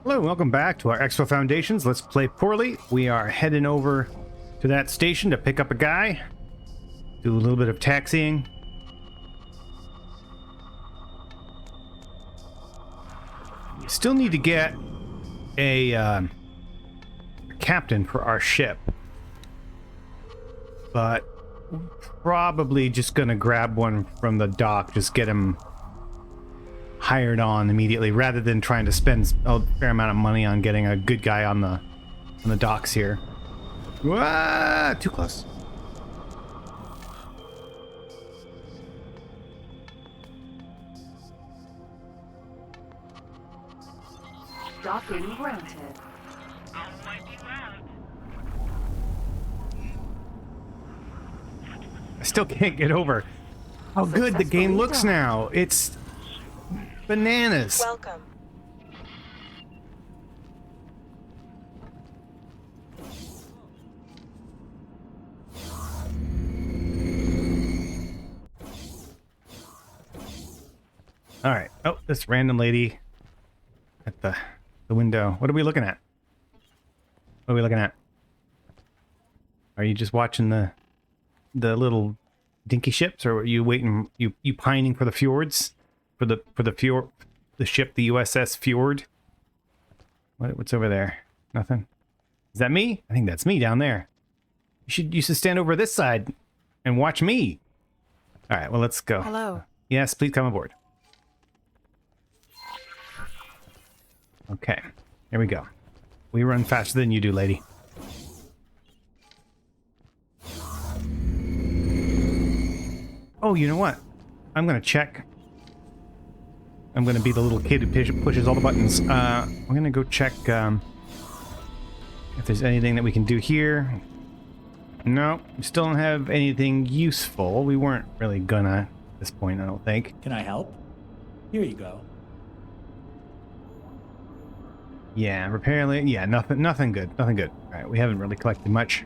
Hello, welcome back to our Expo Foundations. Let's play poorly. We are heading over to that station to pick up a guy. Do a little bit of taxiing. We still need to get a captain for our ship. But probably just gonna grab one from the dock, just get him hired on immediately rather than trying to spend a fair amount of money on getting a good guy on the docks here. Wah, too close. Docking granted. I still can't get over how good the game looks now. It's bananas. Welcome. All right. Oh, this random lady at the window. What are we looking at? What are we looking at? Are you just watching the little dinky ships, or are you waiting? You pining for the fjords? For the fjord, the ship, the USS Fjord. What's over there? Nothing. Is that me? I think that's me down there. You should stand over this side and watch me. All right. Well, let's go. Hello. Yes, please come aboard. Okay. Here we go. We run faster than you do, lady. Oh, you know what? I'm gonna check. I'm gonna be the little kid who pushes all the buttons. I'm gonna go check if there's anything that we can do here. No, we still don't have anything useful. We weren't really gonna at this point, I don't think. Can I help? Here you go. Yeah, repair. Yeah, nothing good. Nothing good. All right, we haven't really collected much.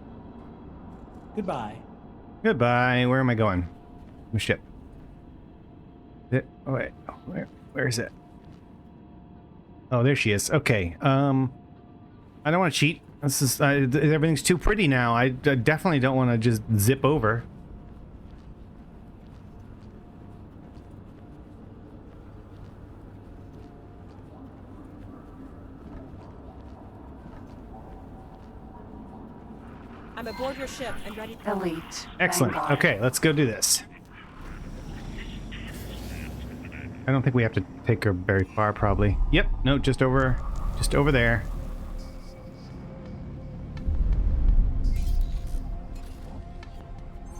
Goodbye. Goodbye. Where am I going? My ship. Oh wait. Where is it? Oh, there she is. Okay. I don't want to cheat. This is everything's too pretty now. I definitely don't want to just zip over. I'm aboard your ship and ready to Elite. Excellent. Vanguard. Okay, let's go do this. I don't think we have to take her very far, probably. Yep. No, just over there.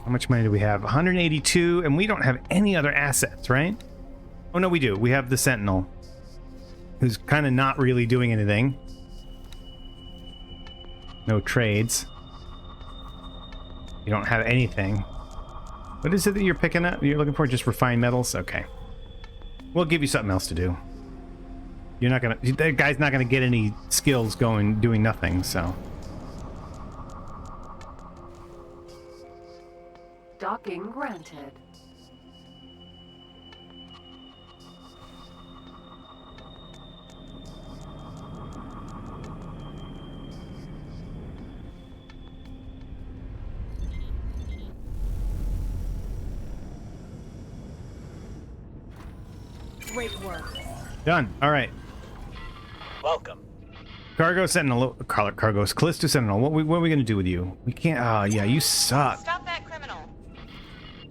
How much money do we have? 182, and we don't have any other assets, right? Oh, no, we do. We have the Sentinel, who's kind of not really doing anything. No trades. You don't have anything. What is it that you're picking up? You're looking for just refined metals? Okay. We'll give you something else to do. You're not gonna... That guy's not gonna get any skills going doing nothing, so... Docking granted. great work. Done. All right. Welcome. Cargo Sentinel. Cargo's Callisto Sentinel. What are we gonna do with you? We can't... Oh, yeah, you suck. Stop that criminal.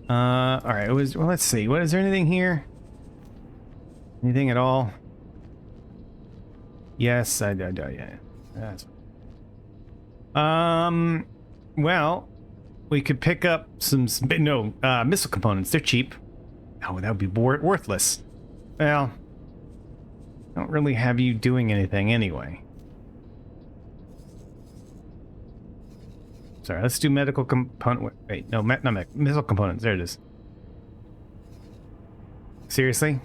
All right. Well, let's see. What is there anything here? Anything at all? Yes, yeah. That's... Well, we could pick up some missile components. They're cheap. Oh, that would be worthless. Well, I don't really have you doing anything anyway. Sorry, let's do medical component. Wait, no, not missile components. There it is. Seriously?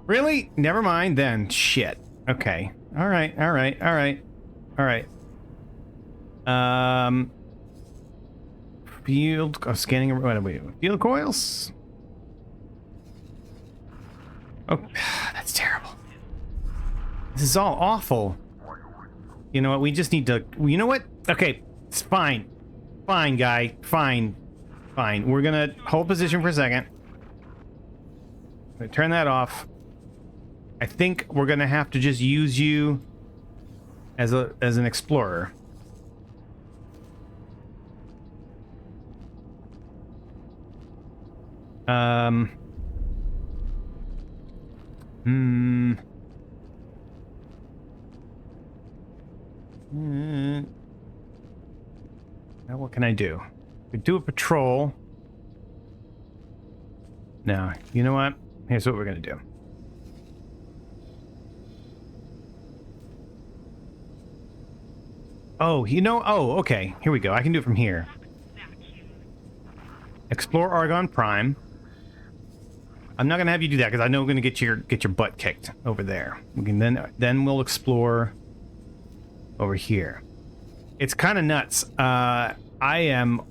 Really? Never mind then. Shit. Okay. All right. Field. Oh, scanning. What are we? Field coils. Oh, that's terrible. This is all awful. You know what? We just need to... You know what? Okay, it's fine. Fine, guy. Fine. Fine. We're gonna hold position for a second. I'm gonna turn that off. I think we're gonna have to just use you as an explorer. Now what can I do? Could do a patrol. Now, you know what? Here's what we're gonna do. Oh, you know, oh, okay. Here we go. I can do it from here. Explore Argon Prime. I'm not gonna have you do that because I know we're gonna get your butt kicked over there. We can then we'll explore over here. It's kind of nuts. I am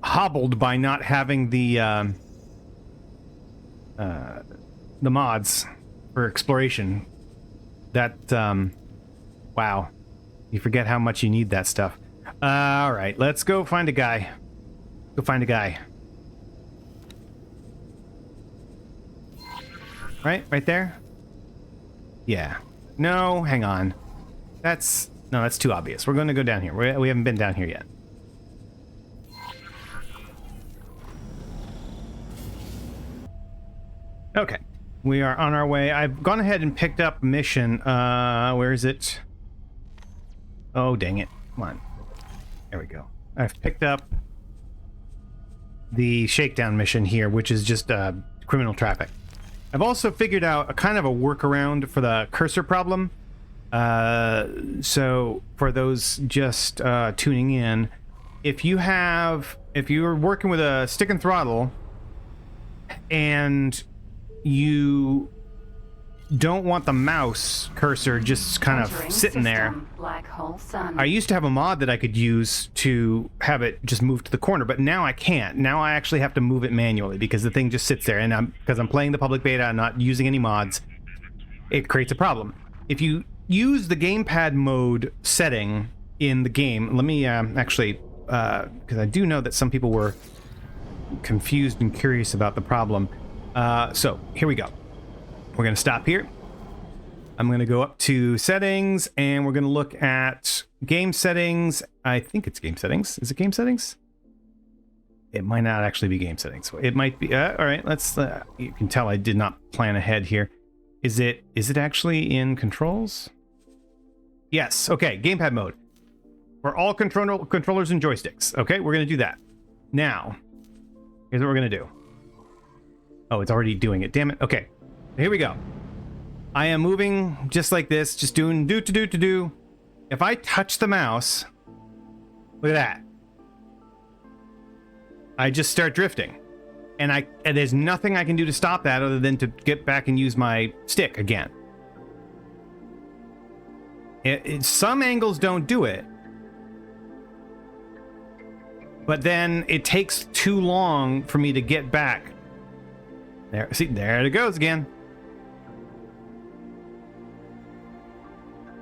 hobbled by not having the mods for exploration. That wow, you forget how much you need that stuff. All right, let's go find a guy. Go find a guy. Right there? Yeah. No, hang on. That's too obvious. We're going to go down here. We haven't been down here yet. Okay. We are on our way. I've gone ahead and picked up a mission. Where is it? Oh, dang it. Come on. There we go. I've picked up the shakedown mission here, which is just criminal traffic. I've also figured out a kind of a workaround for the cursor problem. So for those just tuning in, if you're working with a stick and throttle and you don't want the mouse cursor just kind of sitting there. Black hole sun. I used to have a mod that I could use to have it just move to the corner, but now I can't. Now I actually have to move it manually because the thing just sits there, and because I'm playing the public beta, I'm not using any mods. It creates a problem. If you use the gamepad mode setting in the game, let me actually, because I do know that some people were confused and curious about the problem. So here we go. We're going to stop here. I'm going to go up to settings, and we're going to look at game settings. I think it's game settings. Is it game settings? It might not actually be game settings. It might be. All right, let's. You can tell I did not plan ahead here. Is it actually in controls? Yes. Okay, gamepad mode for all controllers and joysticks. Okay, we're going to do that. Now, here's what we're going to do. Oh, it's already doing it. Damn it. Okay. Here we go. I am moving just like this, just doing do. If I touch the mouse, look at that. I just start drifting. And there's nothing I can do to stop that other than to get back and use my stick again. Some angles don't do it. But then it takes too long for me to get back. There, see, there it goes again.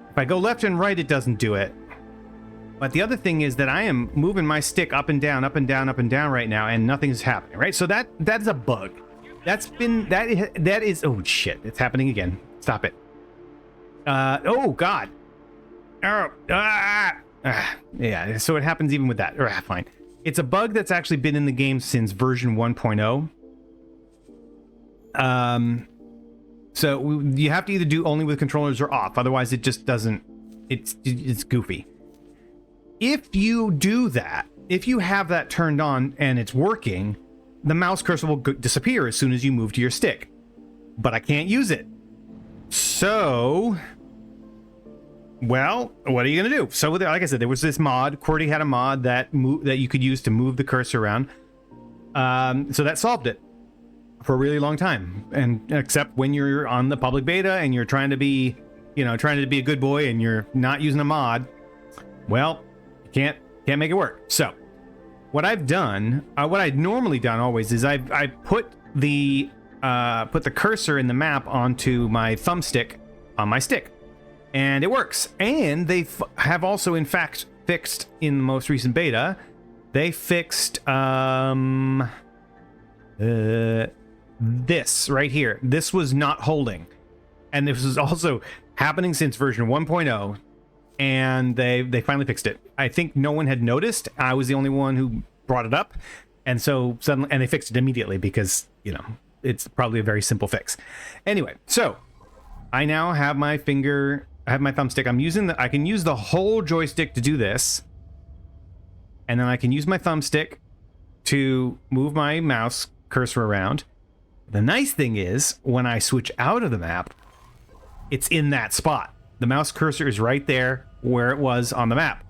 If I go left and right, it doesn't do it. But the other thing is that I am moving my stick up and down, up and down, up and down right now, and nothing's happening, right? So that's a bug. That is, oh shit, it's happening again. Stop it. Oh God. Yeah, so it happens even with that. Fine. It's a bug that's actually been in the game since version 1.0. So you have to either do only with controllers or off, otherwise it just doesn't, it's goofy. If you do that, if you have that turned on and it's working, the mouse cursor will disappear as soon as you move to your stick. But I can't use it. So, well, what are you gonna do? So like I said, there was this mod, QWERTY had a mod that you could use to move the cursor around. So that solved it. For a really long time, and except when you're on the public beta and you're trying to be, trying to be a good boy and you're not using a mod, well, you can't make it work. So, what I've done, what I'd normally done always is I put the cursor in the map onto my thumbstick on my stick, And it works. And they have also, in fact, fixed in the most recent beta, they fixed this right here. This was not holding. And this was also happening since version 1.0. And they finally fixed it. I think no one had noticed. I was the only one who brought it up. And so suddenly, and they fixed it immediately because, you know, it's probably a very simple fix. Anyway, so I now have my finger, I have my thumbstick. I can use the whole joystick to do this. And then I can use my thumbstick to move my mouse cursor around. The nice thing is when I switch out of the map, it's in that spot. The mouse cursor is right there where it was on the map.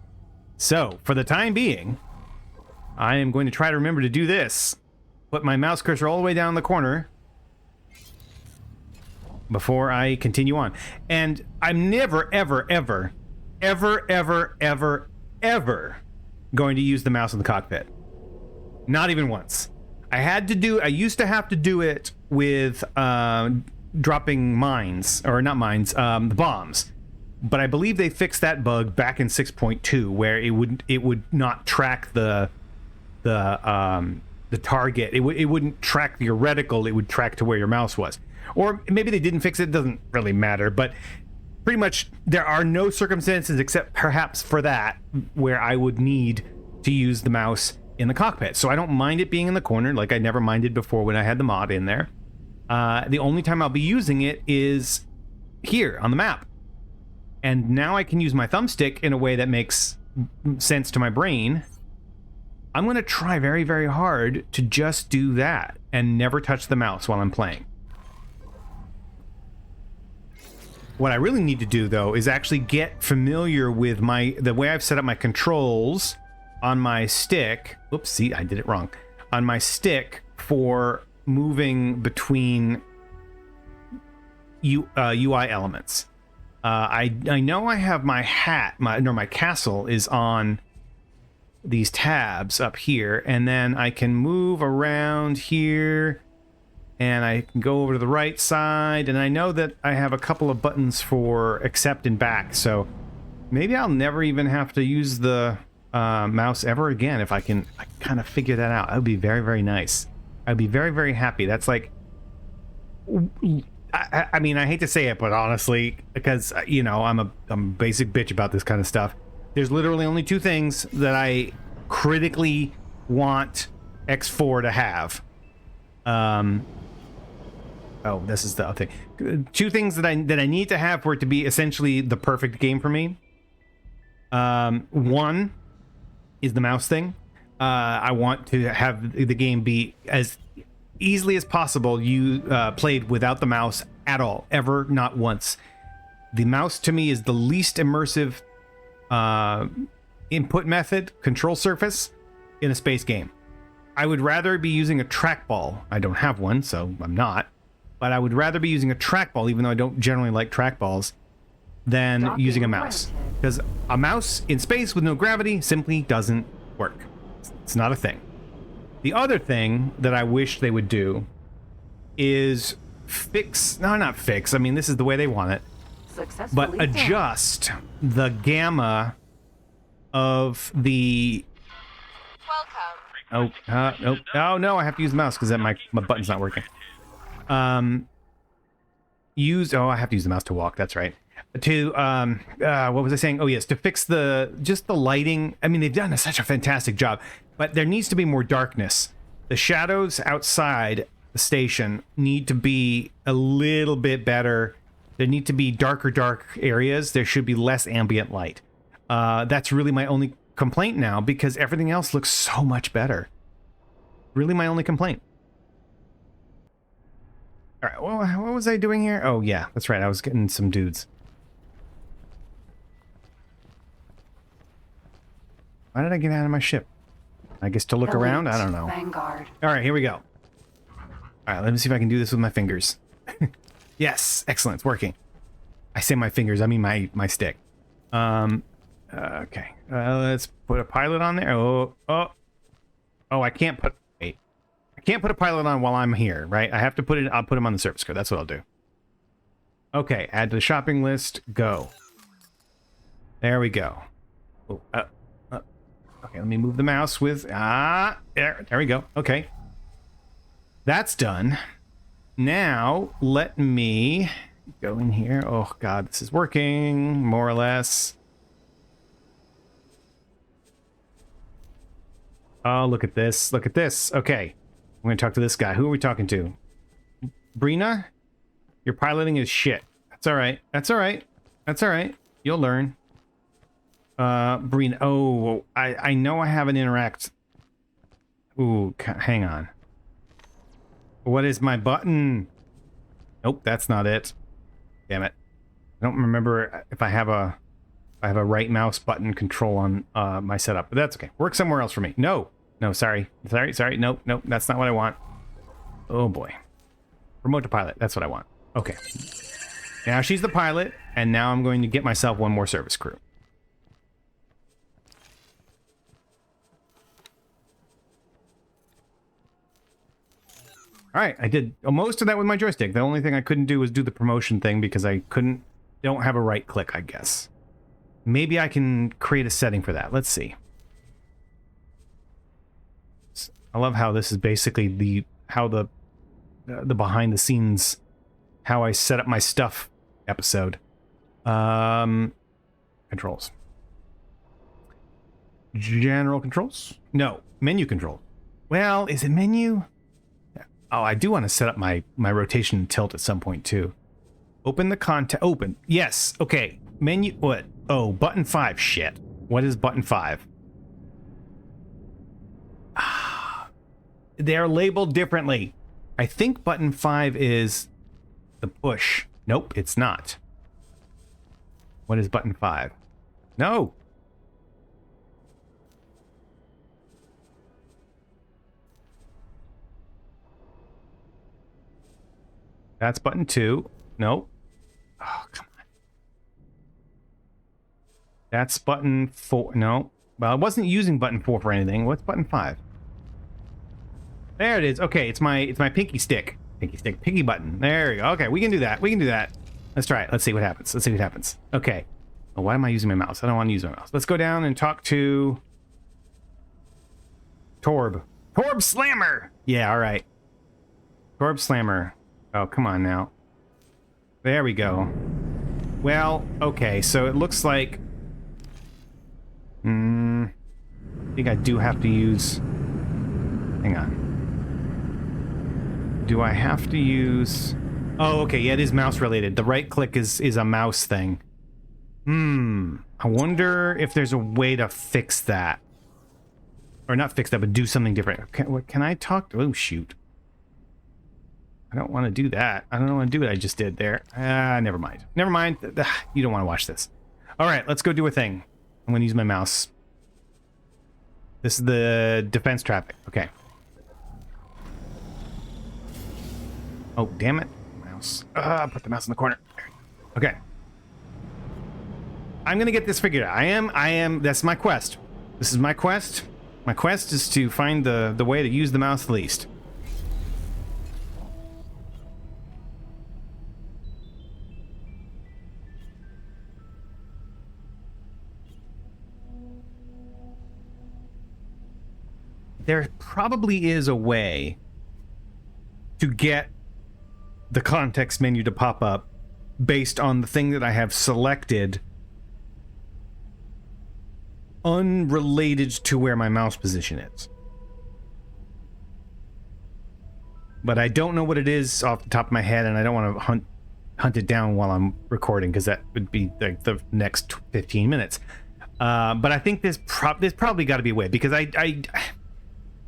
So for the time being, I am going to try to remember to do this. Put my mouse cursor all the way down in the corner before I continue on. And I'm never, ever, ever, ever, ever, ever, ever going to use the mouse in the cockpit. Not even once. I used to have to do it with dropping mines, or not mines, the bombs. But I believe they fixed that bug back in 6.2, where it would not track the target. It wouldn't track your reticle. It would track to where your mouse was. Or maybe they didn't fix it. It doesn't really matter. But pretty much there are no circumstances except perhaps for that where I would need to use the mouse in the cockpit. So I don't mind it being in the corner like I never minded before when I had the mod in there. The only time I'll be using it is here on the map. And now I can use my thumbstick in a way that makes sense to my brain. I'm going to try very, very hard to just do that and never touch the mouse while I'm playing. What I really need to do, though, is actually get familiar with the way I've set up my controls on my stick. Oops, see, I did it wrong. On my stick for moving between UI elements. I know I have my hat, my castle is on these tabs up here, and then I can move around here, and I can go over to the right side, and I know that I have a couple of buttons for accept and back, so maybe I'll never even have to use the mouse ever again if I can kind of figure that out. That would be very, very nice. I'd be very, very happy. That's like, I mean, I hate to say it, but honestly, because, you know, I'm a basic bitch about this kind of stuff. There's literally only two things that I critically want X4 to have. Oh, this is the other thing. Two things that I need to have for it to be essentially the perfect game for me. One is the mouse thing. I want to have the game be as easily as possible played without the mouse at all, ever, not once. The mouse to me is the least immersive input method, control surface in a space game. I would rather be using a trackball. I don't have one, so I'm not. But I would rather be using a trackball, even though I don't generally like trackballs, than using a mouse. Because a mouse in space with no gravity simply doesn't work. It's not a thing. The other thing that I wish they would do is not fix, I mean, this is the way they want it, but adjust the gamma of the... Welcome. Oh no, I have to use the mouse because my button's not working. I have to use the mouse to walk, that's right. To what was I saying? Oh yes, to fix just the lighting. I mean, they've done such a fantastic job, but there needs to be more darkness. The shadows outside the station need to be a little bit better. There need to be dark areas. There should be less ambient light. That's really my only complaint now, because everything else looks so much better. Really my only complaint. All right, well, what was I doing here? Oh yeah, that's right, I was getting some dudes. Why did I get out of my ship? I guess to look around? I don't know. Vanguard. All right, here we go. All right, let me see if I can do this with my fingers. Yes, excellent, it's working. I say my fingers, I mean my stick. Okay, let's put a pilot on there. Oh, I can't put a pilot on while I'm here, right? I have to put it. I'll put him on the surface code. That's what I'll do. Okay, add to the shopping list. Go. There we go. Oh, okay, let me move the mouse with... there we go. Okay. That's done. Now, let me go in here. Oh, God, this is working, more or less. Oh, look at this. Look at this. Okay. I'm going to talk to this guy. Who are we talking to? Brina? Your piloting is shit. That's all right. That's all right. That's all right. You'll learn. Brina. Oh, I know I have an interact. Ooh, hang on. What is my button? Nope, that's not it. Damn it. I don't remember if I have a right mouse button control on my setup, but that's okay. Work somewhere else for me. No, sorry. Nope, that's not what I want. Oh boy. Remote to pilot, that's what I want. Okay. Now she's the pilot, and now I'm going to get myself one more service crew. All right, I did most of that with my joystick. The only thing I couldn't do was do the promotion thing because I don't have a right click, I guess. Maybe I can create a setting for that. Let's see. I love how this is basically the behind the scenes, how I set up my stuff episode. Controls. General controls? No, menu control. Well, is it menu? Oh, I do want to set up my rotation and tilt at some point too. Open the content. Open. Yes. Okay. Menu. What? Oh, button 5. Shit. What is button 5? They're labeled differently. I think button 5 is the push. Nope, it's not. What is button 5? No. That's button 2. Nope. Oh, come on. That's button 4. No. Well, I wasn't using button 4 for anything. What's button 5? There it is. Okay, it's my pinky stick. Pinky button. There we go. Okay, we can do that. We can do that. Let's try it. Let's see what happens. Let's see what happens. Okay. Oh, why am I using my mouse? I don't want to use my mouse. Let's go down and talk to Torb. Torb Slammer! Yeah, all right. Torb Slammer. Oh, come on now. There we go. Well, okay, so it looks like... I think I do have to use... Hang on. Do I have to use... Oh, okay, yeah, it is mouse related. The right click is a mouse thing. I wonder if there's a way to fix that. Or not fix that, but do something different. Can I talk to... Oh, shoot. I don't want to do that. I don't want to do what I just did there. Never mind. Never mind. You don't want to watch this. All right, let's go do a thing. I'm going to use my mouse. This is the defense traffic. Okay. Oh, damn it. Mouse. Put the mouse in the corner. Okay. I'm going to get this figured out. I am. That's my quest. This is my quest. My quest is to find the way to use the mouse the least. There probably is a way to get the context menu to pop up based on the thing that I have selected unrelated to where my mouse position is. But I don't know what it is off the top of my head, and I don't want to hunt it down while I'm recording, because that would be like the next 15 minutes. But I think there's probably got to be a way, because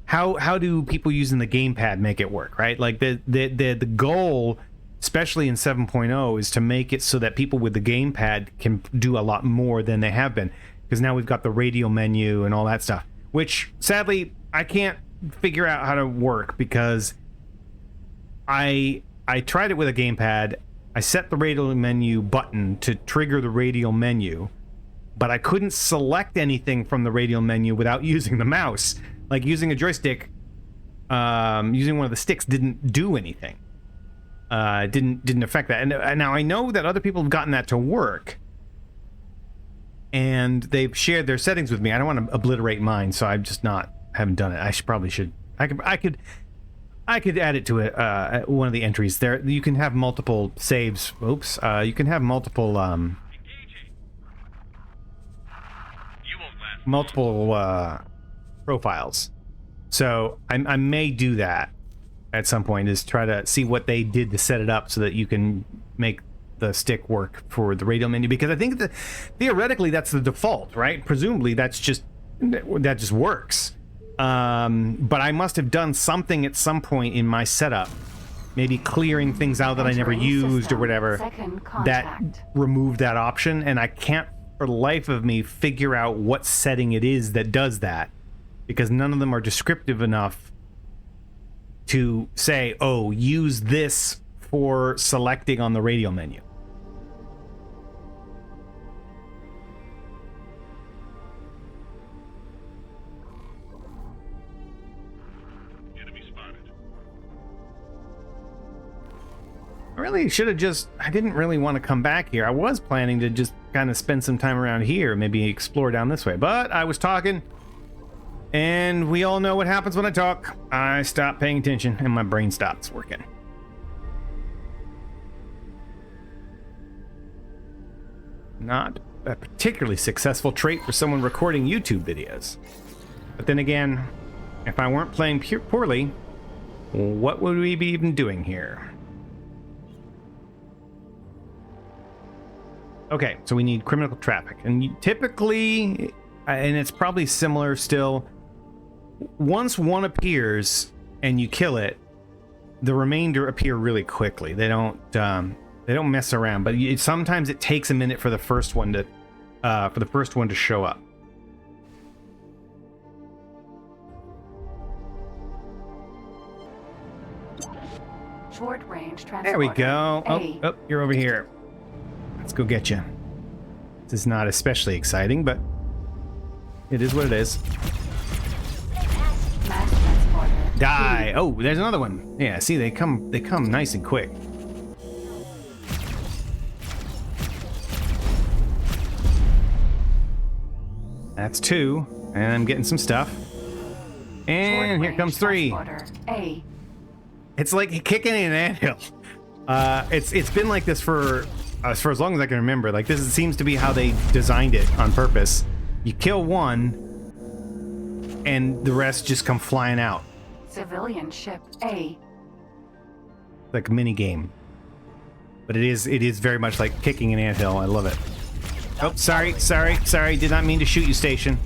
how do people using the gamepad make it work, right? Like the goal, especially in 7.0, is to make it so that people with the gamepad can do a lot more than they have been, because now we've got the radio menu and all that stuff, which sadly I can't figure out how to work, because I tried it with a gamepad. I set the radio menu button to trigger the radio menu, but I couldn't select anything from the radio menu without using the mouse. Like using a joystick, using one of the sticks didn't do anything. Didn't affect that. And now I know that other people have gotten that to work. and they've shared their settings with me. I don't want to obliterate mine, so I've just haven't done it. Probably should. I could add it to one of the entries. There, you can have multiple saves. Oops. You can have multiple profiles. So I may do that at some point, is try to see what they did to set it up so that you can make the stick work for the radial menu, because I think that theoretically that's the default, right? Presumably that just works. But I must have done something at some point in my setup, maybe clearing things out that I never used or whatever, that removed that option, and I can't for the life of me figure out what setting it is that does that, because none of them are descriptive enough to say, oh, use this for selecting on the radial menu. I really should have I didn't really want to come back here. I was planning to just kind of spend some time around here, maybe explore down this way, but I was talking, and we all know what happens when I talk. I stop paying attention and my brain stops working. Not a particularly successful trait for someone recording YouTube videos. But then again, if I weren't playing poorly, what would we be even doing here? Okay, so we need criminal traffic, and typically, and it's probably similar still, once one appears and you kill it, the remainder appear really quickly. They don't mess around, but sometimes it takes a minute for the first one to show up. Short range transport. There we go. Oh, you're over here. Let's go get you. This is not especially exciting, but it is what it is. Mass transporter. Die. Oh, there's another one. Yeah, see, they come nice and quick. That's 2, and I'm getting some stuff. And here comes 3. A. It's like kicking in an anthill. It's been like this for as long as I can remember. Like, this seems to be how they designed it on purpose. You kill one, and the rest just come flying out. Civilian ship A. Like a mini game. But it is very much like kicking an anthill. I love it. Oh, sorry. Did not mean to shoot you, station.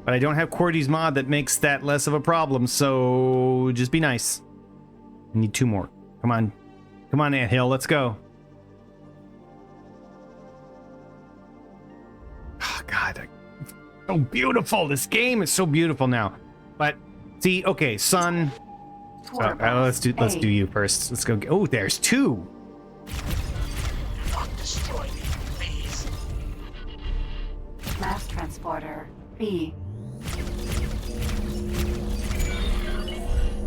But I don't have QWERTY's mod that makes that less of a problem, so just be nice. I need 2 more. Come on, anthill, let's go. Oh, God, so beautiful. This game is so beautiful now. But see, okay, sun. Let's do you first. Let's go. Oh, there's 2. Not destroy me, please. Mass transporter B.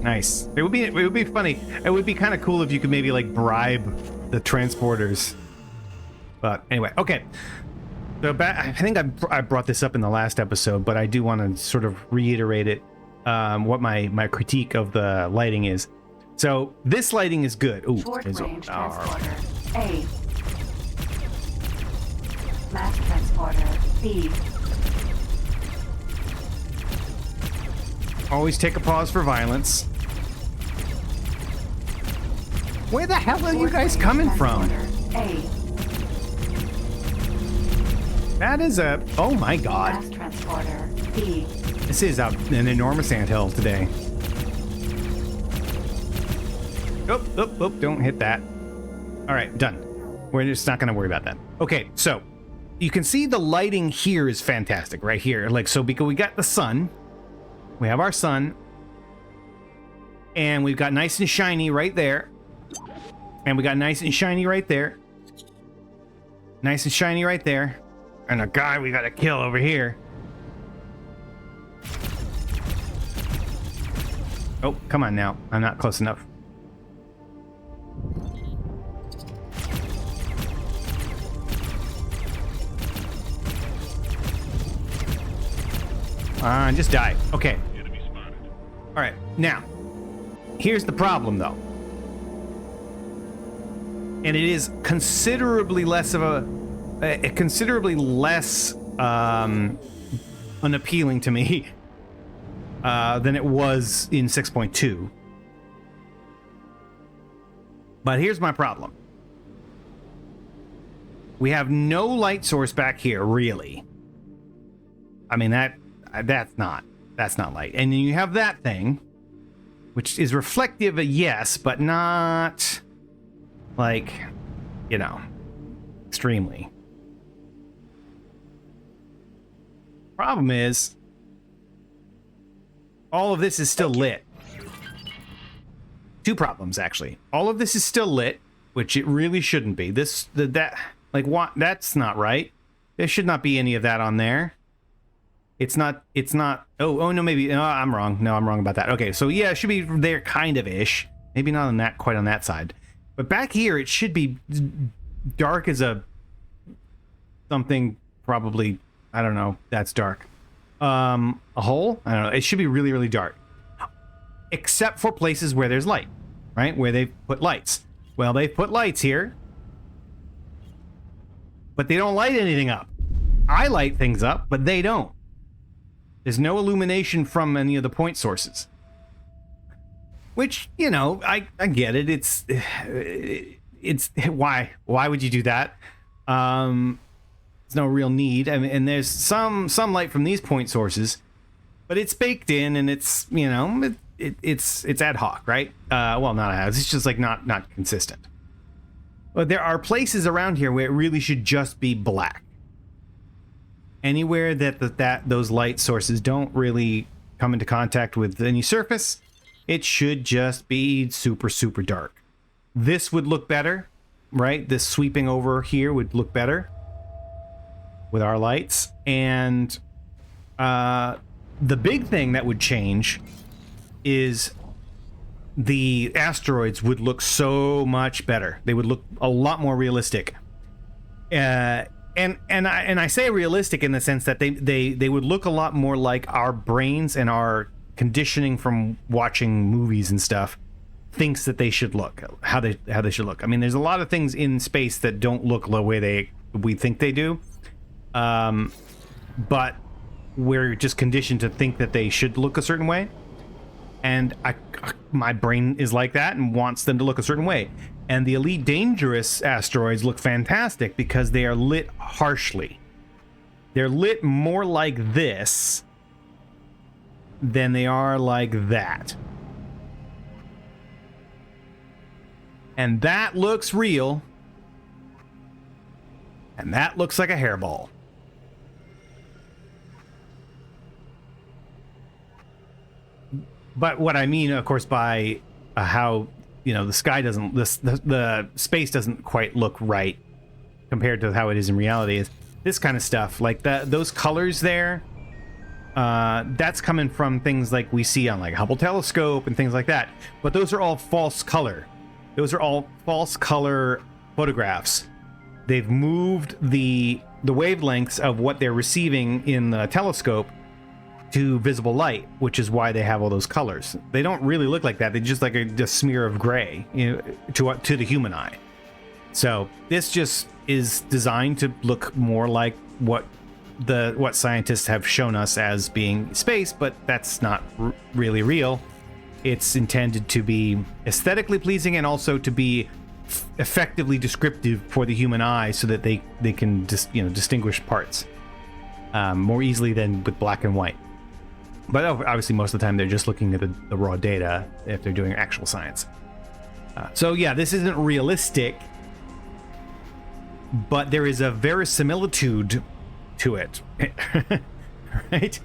Nice. It would be funny. It would be kind of cool if you could maybe like bribe the transporters. But anyway, okay. So I think I brought this up in the last episode, but I do want to sort of reiterate it. What my critique of the lighting is. So this lighting is good. Ooh, Short range transporter A. Mass transporter B. Always take a pause for violence. Where the hell are you guys coming from? A. That is a... Oh my God. Mass transporter B. This is an enormous anthill today. Oh, don't hit that. All right, done. We're just not going to worry about that. Okay, so you can see the lighting here is fantastic right here. Like, so because we got the sun, we have our sun, and we've got nice and shiny right there. And we got nice and shiny right there. Nice and shiny right there. And a guy we got to kill over here. Oh, come on now. I'm not close enough. Just die. Okay. All right. Now, here's the problem, though. And it is considerably less of considerably less unappealing to me than it was in 6.2. But here's my problem. We have no light source back here, really. I mean, that's not light. And then you have that thing, which is reflective, yes, but not like, you know, extremely. Problem is, all of this is still lit. Two problems, actually. All of this is still lit, which it really shouldn't be. Like, what? That's not right. There should not be any of that on there. It's not. Oh, no, maybe. No, I'm wrong. No, I'm wrong about that. Okay, so yeah, it should be there kind of ish. Maybe not on that, quite on that side. But back here, it should be dark as something probably, I don't know, that's dark. A hole? I don't know. It should be really, really dark. Except for places where there's light, right? Where they've put lights. Well, they've put lights here, but they don't light anything up. I light things up, but they don't. There's no illumination from any of the point sources. Which, you know, I get it. It's why would you do that? There's no real need. I mean, and there's some light from these point sources, but it's baked in, and it's, you know, it's ad hoc, right? Well, not ad hoc. It's just like not consistent. But there are places around here where it really should just be black. Anywhere that those light sources don't really come into contact with any surface, it should just be super, super dark. This would look better, right? This sweeping over here would look better with our lights. And the big thing that would change is the asteroids would look so much better. They would look a lot more realistic. And I say realistic in the sense that they would look a lot more like our brains and our conditioning from watching movies and stuff thinks that they should look, how they should look. I mean, there's a lot of things in space that don't look the way we think they do, but we're just conditioned to think that they should look a certain way, and my brain is like that and wants them to look a certain way. And the Elite Dangerous asteroids look fantastic because they are lit harshly. They're lit more like this than they are like that. And that looks real. And that looks like a hairball. But what I mean, of course, by how, you know, the sky doesn't, the space doesn't quite look right compared to how it is in reality, is this kind of stuff. Like those colors there, that's coming from things like we see on like Hubble telescope and things like that. But those are all false color. Those are all false color photographs. They've moved the wavelengths of what they're receiving in the telescope to visible light, which is why they have all those colors. They don't really look like that. They just like a smear of gray, you know, to the human eye. So this just is designed to look more like what scientists have shown us as being space, but that's not really real. It's intended to be aesthetically pleasing and also to be effectively descriptive for the human eye, so that they can distinguish parts more easily than with black and white. But obviously, most of the time, they're just looking at the raw data if they're doing actual science. So yeah, this isn't realistic, but there is a verisimilitude to it, right?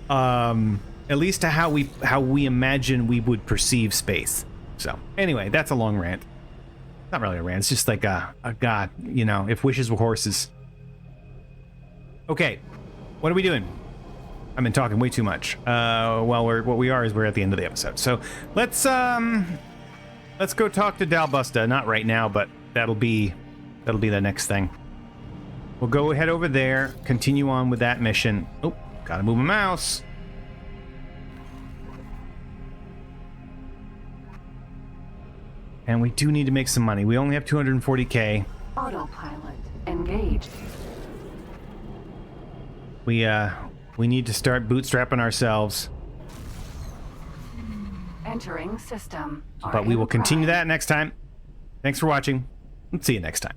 At least to how we imagine we would perceive space. So anyway, that's a long rant. Not really a rant. It's just like a god, you know, if wishes were horses. Okay, what are we doing? I've been talking way too much. Well, we're at the end of the episode. So let's go talk to Dalbusta. Not right now, but that'll be the next thing. We'll go head over there, continue on with that mission. Oh, gotta move my mouse. And we do need to make some money. We only have 240K. Autopilot engaged. We need to start bootstrapping ourselves. Entering system. But we will continue that next time. Thanks for watching. Let's see you next time.